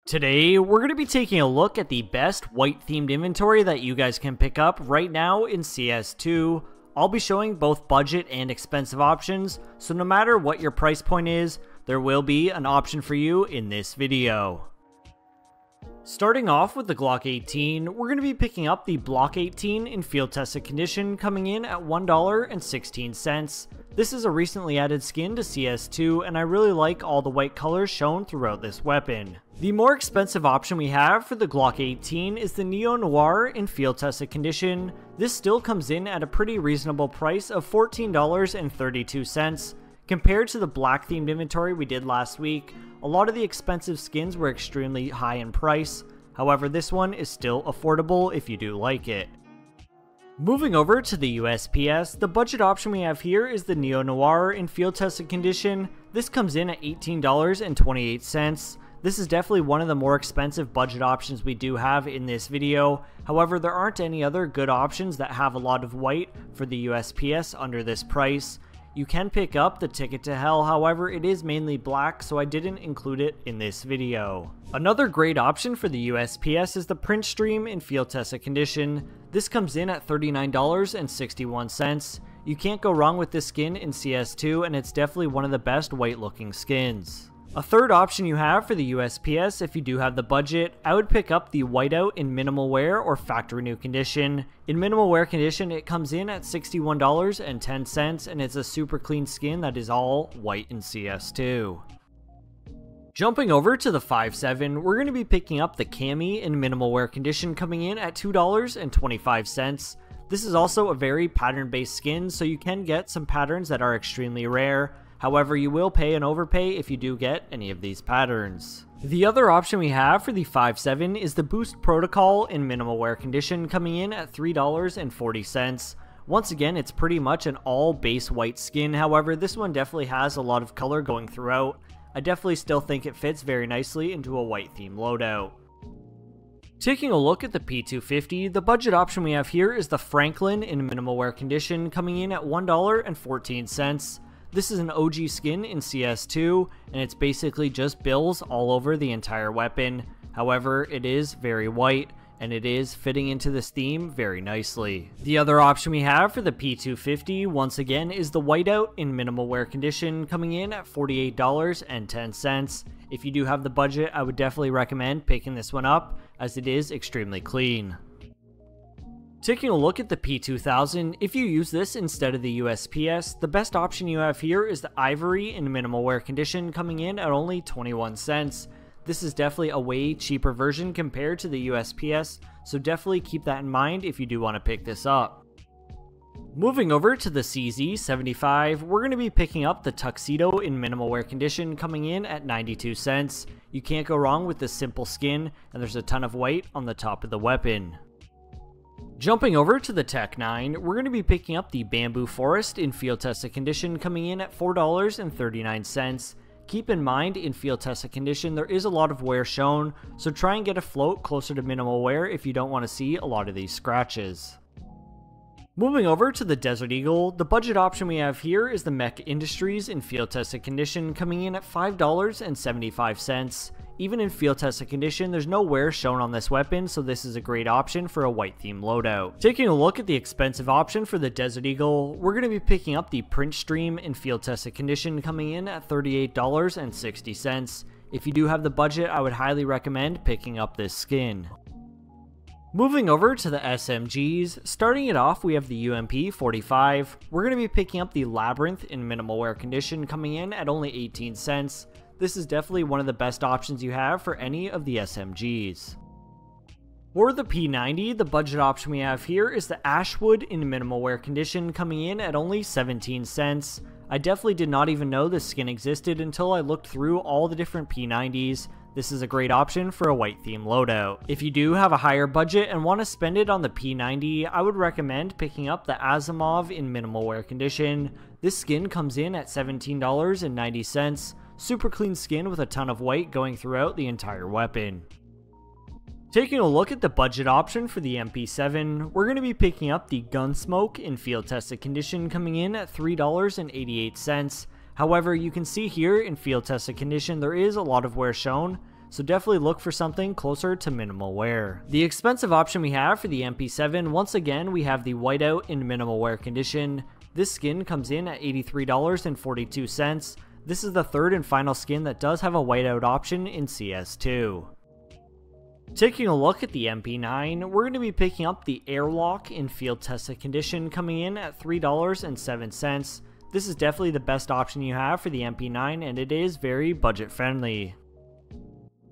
Today, we're going to be taking a look at the best white themed inventory that you guys can pick up right now in CS2. I'll be showing both budget and expensive options, so no matter what your price point is, there will be an option for you in this video. Starting off with the Glock 18, we're going to be picking up the Block 18 in field tested condition, coming in at $1.16. This is a recently added skin to CS2, and I really like all the white colors shown throughout this weapon. The more expensive option we have for the Glock 18 is the Neo Noir in field tested condition. This still comes in at a pretty reasonable price of $14.32. Compared to the black themed inventory we did last week, a lot of the expensive skins were extremely high in price. However, this one is still affordable if you do like it. Moving over to the USPS, the budget option we have here is the Neo Noir in field tested condition. This comes in at $18.28. This is definitely one of the more expensive budget options we do have in this video. However, there aren't any other good options that have a lot of white for the USPS under this price. You can pick up the Ticket to Hell, however it is mainly black, so I didn't include it in this video. Another great option for the USPS is the Print Stream in field tested condition. This comes in at $39.61. You can't go wrong with this skin in CS2, and it's definitely one of the best white looking skins. A third option you have for the USPS, if you do have the budget, I would pick up the Whiteout in minimal wear or factory new condition. In minimal wear condition, it comes in at $61.10, and it's a super clean skin that is all white in CS2. Jumping over to the 5.7, we're going to be picking up the Cami in minimal wear condition, coming in at $2.25. This is also a very pattern-based skin, so you can get some patterns that are extremely rare. However, you will pay an overpay if you do get any of these patterns. The other option we have for the 5.7 is the Boost Protocol in minimal wear condition, coming in at $3.40. Once again, it's pretty much an all base white skin. However, this one definitely has a lot of color going throughout. I definitely still think it fits very nicely into a white theme loadout. Taking a look at the P250, the budget option we have here is the Franklin in minimal wear condition, coming in at $1.14. This is an OG skin in CS2, and it's basically just bills all over the entire weapon. However, it is very white, and it is fitting into this theme very nicely. The other option we have for the P250, once again, is the Whiteout in minimal wear condition, coming in at $48.10. If you do have the budget, I would definitely recommend picking this one up, as it is extremely clean. Taking a look at the P2000, if you use this instead of the USPS, the best option you have here is the Ivory in minimal wear condition, coming in at only 21 cents. This is definitely a way cheaper version compared to the USPS, so definitely keep that in mind if you do want to pick this up. Moving over to the CZ75, we're going to be picking up the Tuxedo in minimal wear condition, coming in at 92 cents. You can't go wrong with this simple skin, and there's a ton of white on the top of the weapon. Jumping over to the Tekk 9, we're going to be picking up the Bamboo Forest in field tested condition, coming in at $4.39. Keep in mind, in field tested condition, there is a lot of wear shown, so try and get a float closer to minimal wear if you don't want to see a lot of these scratches. Moving over to the Desert Eagle, the budget option we have here is the Mecca Industries in field tested condition, coming in at $5.75. Even in field tested condition, there's no wear shown on this weapon, so this is a great option for a white theme loadout. Taking a look at the expensive option for the Desert Eagle, we're going to be picking up the Print Stream in field tested condition, coming in at $38.60. If you do have the budget, I would highly recommend picking up this skin. Moving over to the SMGs, starting it off, we have the UMP-45. We're going to be picking up the Labyrinth in minimal wear condition, coming in at only 18 cents. This is definitely one of the best options you have for any of the SMGs. For the P90, the budget option we have here is the Ashwood in minimal wear condition, coming in at only 17 cents. I definitely did not even know this skin existed until I looked through all the different P90s. This is a great option for a white theme loadout. If you do have a higher budget and want to spend it on the P90, I would recommend picking up the Asimov in minimal wear condition. This skin comes in at $17.90. Super clean skin with a ton of white going throughout the entire weapon. Taking a look at the budget option for the MP7, we're going to be picking up the Gunsmoke in field tested condition, coming in at $3.88. However, you can see here in field tested condition there is a lot of wear shown, so definitely look for something closer to minimal wear. The expensive option we have for the MP7, once again we have the whiteout in minimal wear condition. This skin comes in at $83.42. This is the third and final skin that does have a whiteout option in CS2. Taking a look at the MP9, we're going to be picking up the Airlock in field tested condition, coming in at $3.07. This is definitely the best option you have for the MP9, and it is very budget friendly.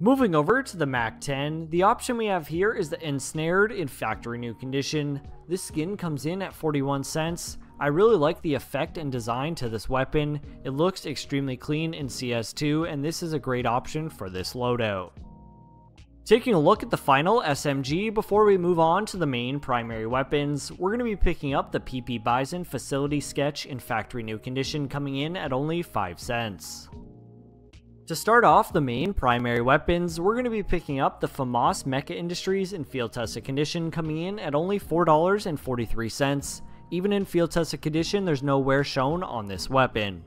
Moving over to the MAC-10, the option we have here is the Ensnared in factory new condition. This skin comes in at 41 cents. I really like the effect and design to this weapon. It looks extremely clean in CS2, and this is a great option for this loadout. Taking a look at the final SMG before we move on to the main primary weapons, we're going to be picking up the PP Bison Facility Sketch in factory new condition, coming in at only 5 cents. To start off the main primary weapons, we're going to be picking up the FAMAS Mecca Industries in field tested condition, coming in at only $4.43. Even in field tested condition, there's no wear shown on this weapon.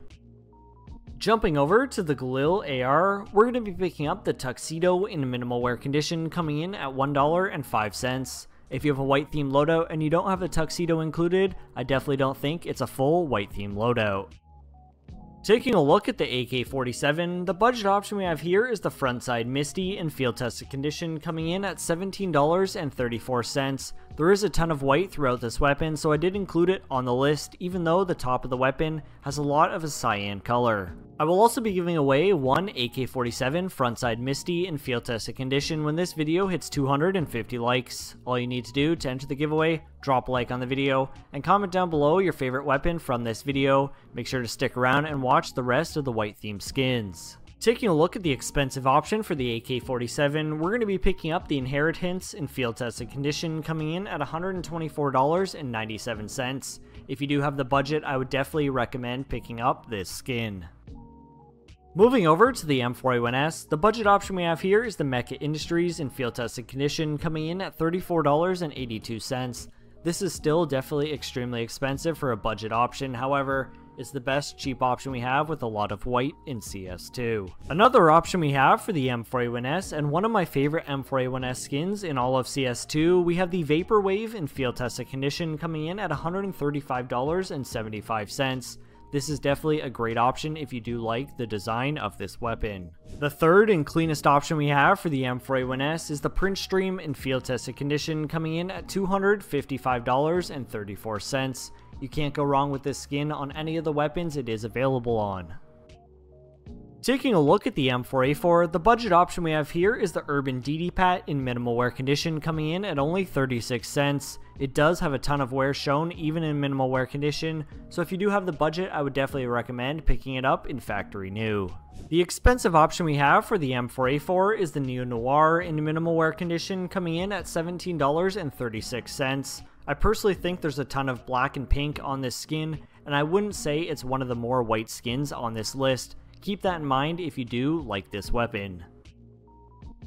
Jumping over to the Gil AR, we're going to be picking up the Tuxedo in minimal wear condition, coming in at $1.05. If you have a white theme loadout and you don't have the Tuxedo included, I definitely don't think it's a full white theme loadout. Taking a look at the AK-47, the budget option we have here is the Frontside Misty in field tested condition, coming in at $17.34. There is a ton of white throughout this weapon, so I did include it on the list, even though the top of the weapon has a lot of a cyan color. I will also be giving away one AK-47 Frontside Misty in field tested condition when this video hits 250 likes. All you need to do to enter the giveaway, drop a like on the video, and comment down below your favorite weapon from this video. Make sure to stick around and watch the rest of the white themed skins. Taking a look at the expensive option for the AK-47, we're going to be picking up the Inheritance in field tested condition, coming in at $124.97. If you do have the budget, I would definitely recommend picking up this skin. Moving over to the M4A1S, the budget option we have here is the Mecca Industries in field tested condition, coming in at $34.82. This is still definitely extremely expensive for a budget option, however, it's the best cheap option we have with a lot of white in CS2. Another option we have for the M4A1S, and one of my favorite M4A1S skins in all of CS2, we have the Vaporwave in field tested condition, coming in at $135.75. This is definitely a great option if you do like the design of this weapon. The third and cleanest option we have for the M4A1S is the Print Stream in field tested condition, coming in at $255.34. You can't go wrong with this skin on any of the weapons it is available on. Taking a look at the M4A4, the budget option we have here is the Urban DD-Pat in minimal wear condition, coming in at only 36 cents. It does have a ton of wear shown even in minimal wear condition, so if you do have the budget, I would definitely recommend picking it up in factory new. The expensive option we have for the M4A4 is the Neo Noir in minimal wear condition, coming in at $17.36. I personally think there's a ton of black and pink on this skin, and I wouldn't say it's one of the more white skins on this list. Keep that in mind if you do like this weapon.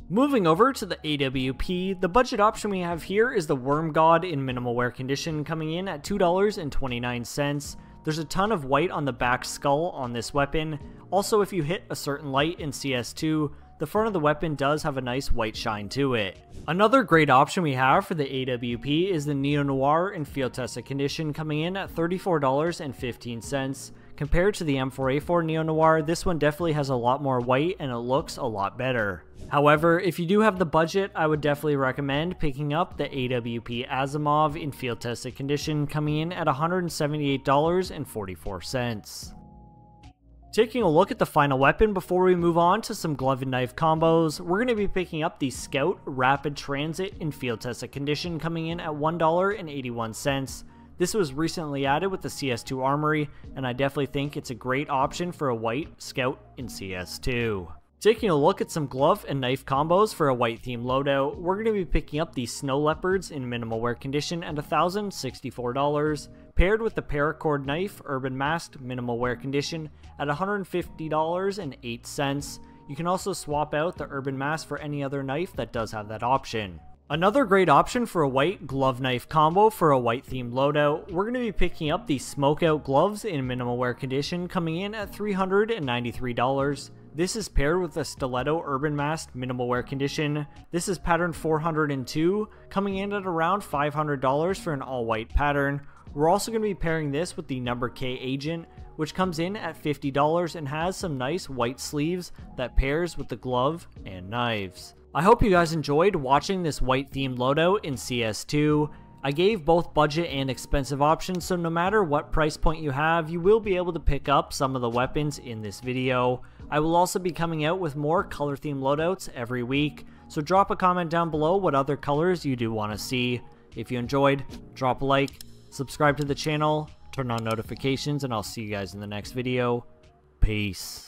Moving over to the AWP, the budget option we have here is the Worm God in minimal wear condition, coming in at $2.29. There's a ton of white on the back skull on this weapon. Also, if you hit a certain light in CS2, the front of the weapon does have a nice white shine to it. Another great option we have for the AWP is the Neo Noir in field tested condition, coming in at $34.15. Compared to the M4A4 Neo Noir, this one definitely has a lot more white and it looks a lot better. However, if you do have the budget, I would definitely recommend picking up the AWP Asimov in field tested condition, coming in at $178.44. Taking a look at the final weapon before we move on to some glove and knife combos, we're going to be picking up the Scout Rapid Transit in field tested condition, coming in at $1.81. This was recently added with the CS2 Armory, and I definitely think it's a great option for a white Scout in CS2. Taking a look at some glove and knife combos for a white theme loadout, we're going to be picking up the Snow Leopards in minimal wear condition at $1,064, paired with the Paracord Knife Urban Masked minimal wear condition at $150.08. You can also swap out the Urban Mask for any other knife that does have that option. Another great option for a white glove knife combo for a white themed loadout, we're going to be picking up the Smokeout gloves in minimal wear condition, coming in at $393. This is paired with a stiletto urban mask minimal wear condition. This is pattern 402, coming in at around $500 for an all white pattern. We're also going to be pairing this with the number K agent, which comes in at $50 and has some nice white sleeves that pairs with the glove and knives. I hope you guys enjoyed watching this white themed loadout in CS2. I gave both budget and expensive options, so no matter what price point you have, you will be able to pick up some of the weapons in this video. I will also be coming out with more color themed loadouts every week, so drop a comment down below what other colors you do want to see. If you enjoyed, drop a like, subscribe to the channel, turn on notifications, and I'll see you guys in the next video. Peace.